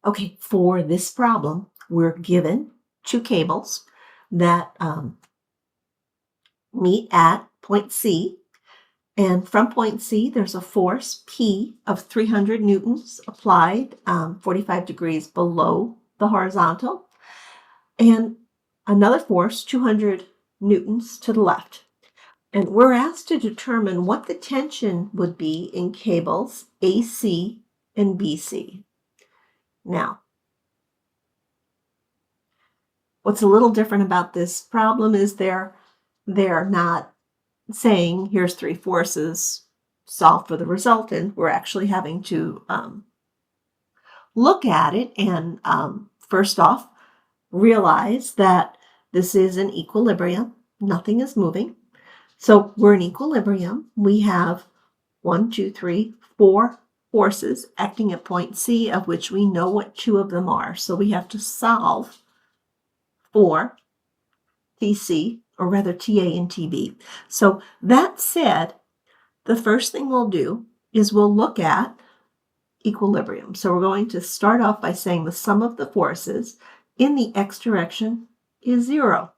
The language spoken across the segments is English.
Okay, for this problem, we're given two cables that meet at point C. And from point C, there's a force P of 300 newtons applied 45 degrees below the horizontal, and another force, 200 newtons to the left. And we're asked to determine what the tension would be in cables AC and BC. Now, what's a little different about this problem is they're not saying here's three forces, solve for the resultant. We're actually having to look at it and first off realize that this is an equilibrium. Nothing is moving. So we're in equilibrium. We have 1, 2, 3, 4 forces acting at point C, of which we know what two of them are. So we have to solve for TC, or rather TA and TB. So that said, the first thing we'll do is we'll look at equilibrium. So we're going to start off by saying the sum of the forces in the x direction is 0.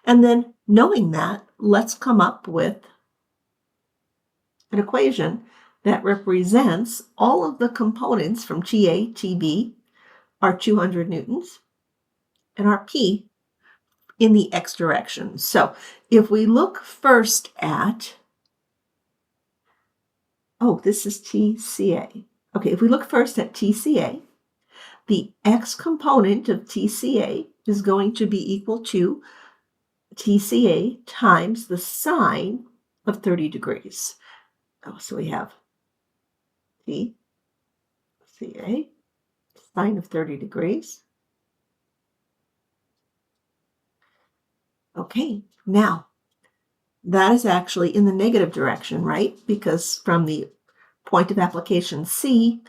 And then knowing that, let's come up with an equation that represents all of the components from TA, TB, our 200 newtons, and our P in the x direction. So if we look first at, this is TCA. Okay, if we look first at TCA, the x component of TCA is going to be equal to TCA times the sine of 30 degrees. So we have TCA, sine of 30 degrees. Okay, now that is actually in the negative direction, right? Because from the point of application C,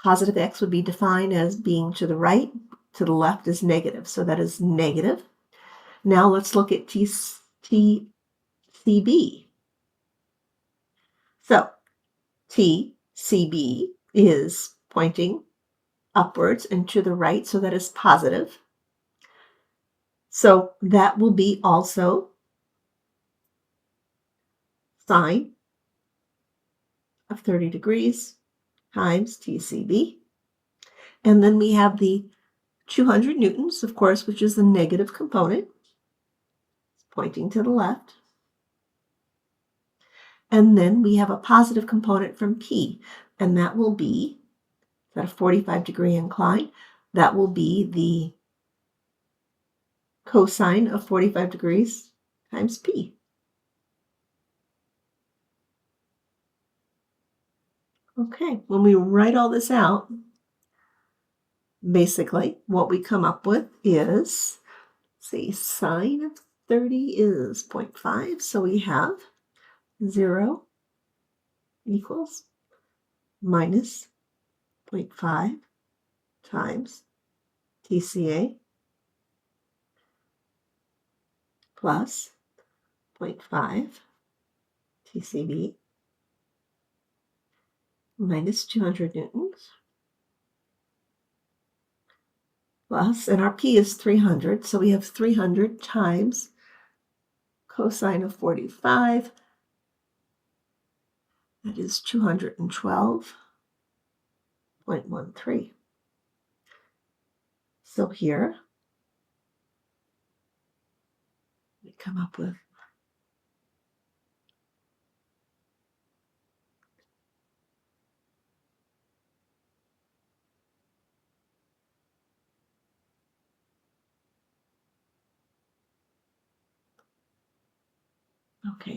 positive x would be defined as being to the right, to the left is negative. So that is negative. Now let's look at TCB. So TCB is pointing upwards and to the right, so that is positive. So that will be also sine of 30 degrees times TCB. And then we have the 200 newtons, of course, which is the negative component. It's pointing to the left. And then we have a positive component from P, and that will be at a 45-degree incline. That will be the cosine of 45 degrees times P. Okay, when we write all this out, basically what we come up with is, sine of 30 is 0.5, so we have 0 equals minus 0.5 times TCA plus 0.5 TCB minus 200 newtons plus, and our P is 300, so we have 300 times cosine of 45. That is 212.13. So here we come up with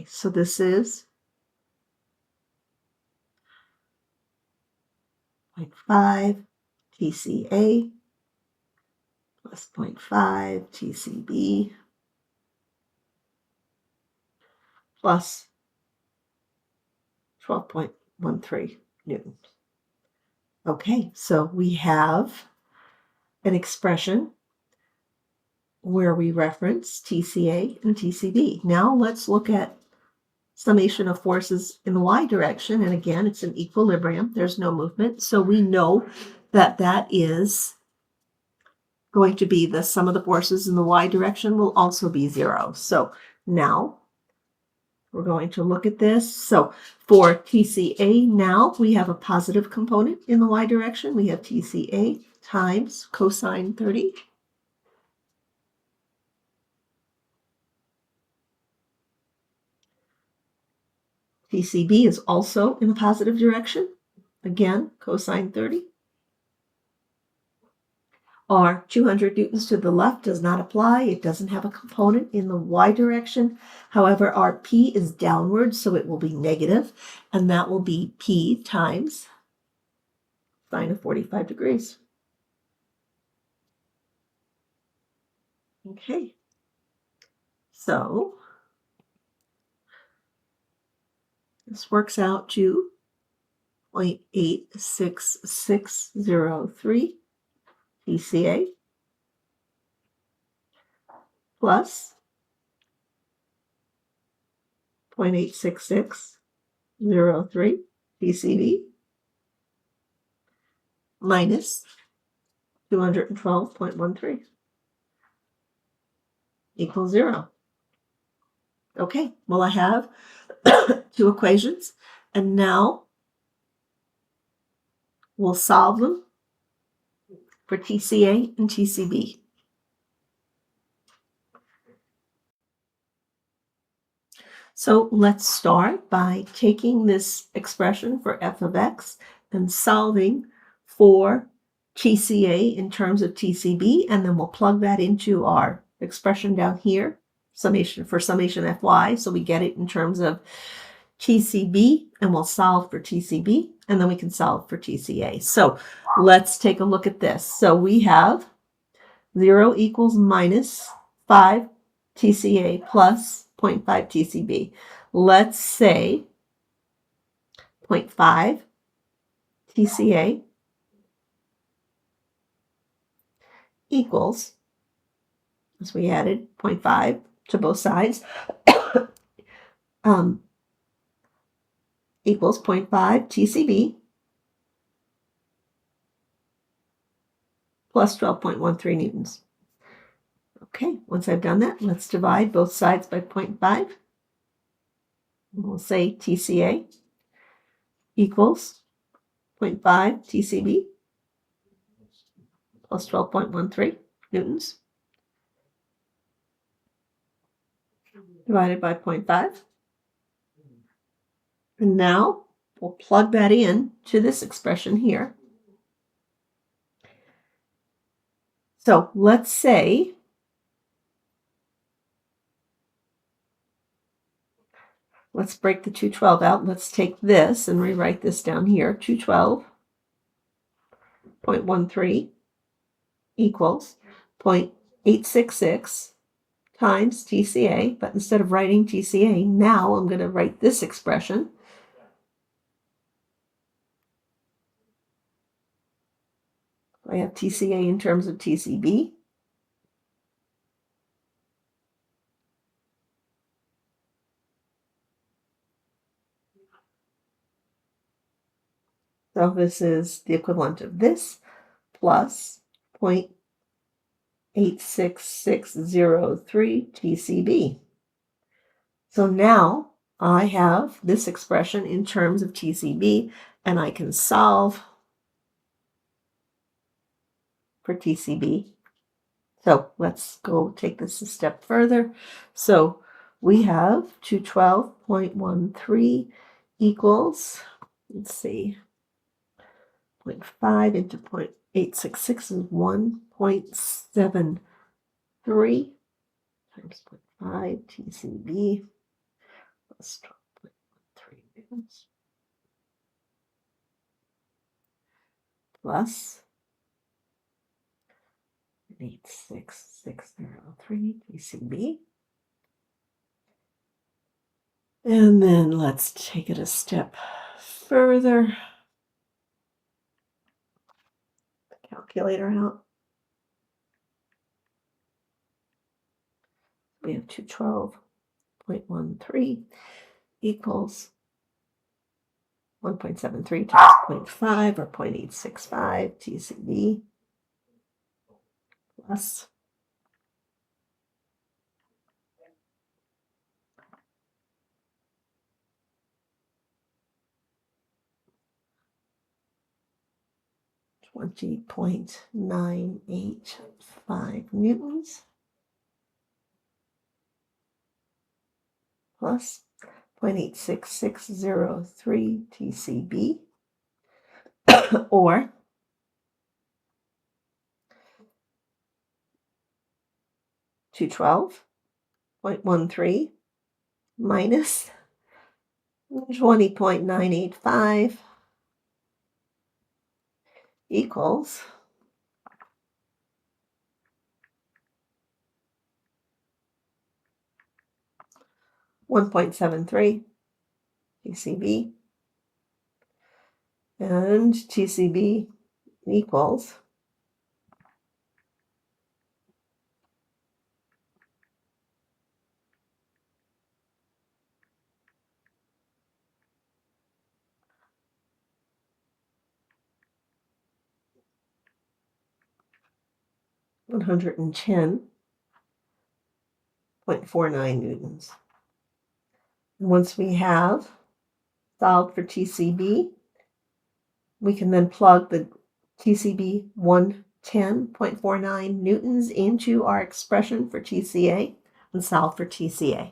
so this is 0.5 TCA plus 0.5 TCB plus 12.13 newtons. Okay, so we have an expression where we reference TCA and TCB. Now let's look at summation of forces in the y direction. And again, it's an equilibrium. There's no movement. So we know that is going to be the sum of the forces in the y direction will also be 0. So now we're going to look at this. So for TCA now, we have a positive component in the y direction. We have TCA times cosine 30. TCB is also in a positive direction. Again, cosine 30. Our 200 newtons to the left does not apply. It doesn't have a component in the y direction. However, our P is downward, so it will be negative, and that will be P times sine of 45 degrees. Okay, so this works out to 0.86603 TCA plus 0.86603 TCB minus 212.13 equals 0. Okay, well, I have two equations, and now we'll solve them for TCA and TCB. So let's start by taking this expression for f of x and solving for TCA in terms of TCB, and then we'll plug that into our expression down here, summation fy, so we get it in terms of TCB, and we'll solve for TCB, and then we can solve for TCA. So let's take a look at this. So we have 0 equals minus 5 TCA plus 0.5 TCB. Let's say 0.5 TCA equals, as we added 0.5 to both sides, equals 0.5 TCB plus 12.13 newtons. Okay, once I've done that, let's divide both sides by 0.5. We'll say TCA equals 0.5 TCB plus 12.13 newtons divided by 0.5. And now we'll plug that in to this expression here. So let's say let's break the 212 out. Let's take this and rewrite this down here. 212.13 equals 0.866 times TCA, but instead of writing TCA, now I'm going to write this expression. I have TCA in terms of TCB. So this is the equivalent of this plus 0.86603 TCB. So now I have this expression in terms of TCB, and I can solve for TCB. So let's go take this a step further. So we have 212.13 equals, let's see, 0.5 into 0.866 is 1.73 times 0.5 TCB plus 12.13 newtons plus 86603 TCB. And then let's take it a step further. Calculator out. We have 212.13 equals 1.73 times 0.5 or 0.865 TCB plus 20.985 newtons plus 0.86603 TCB or 212.13 minus 20.985 equals 1.73 TCB, and TCB equals 110.49 newtons. And once we have solved for TCB, we can then plug the TCB 110.49 newtons into our expression for TCA and solve for TCA.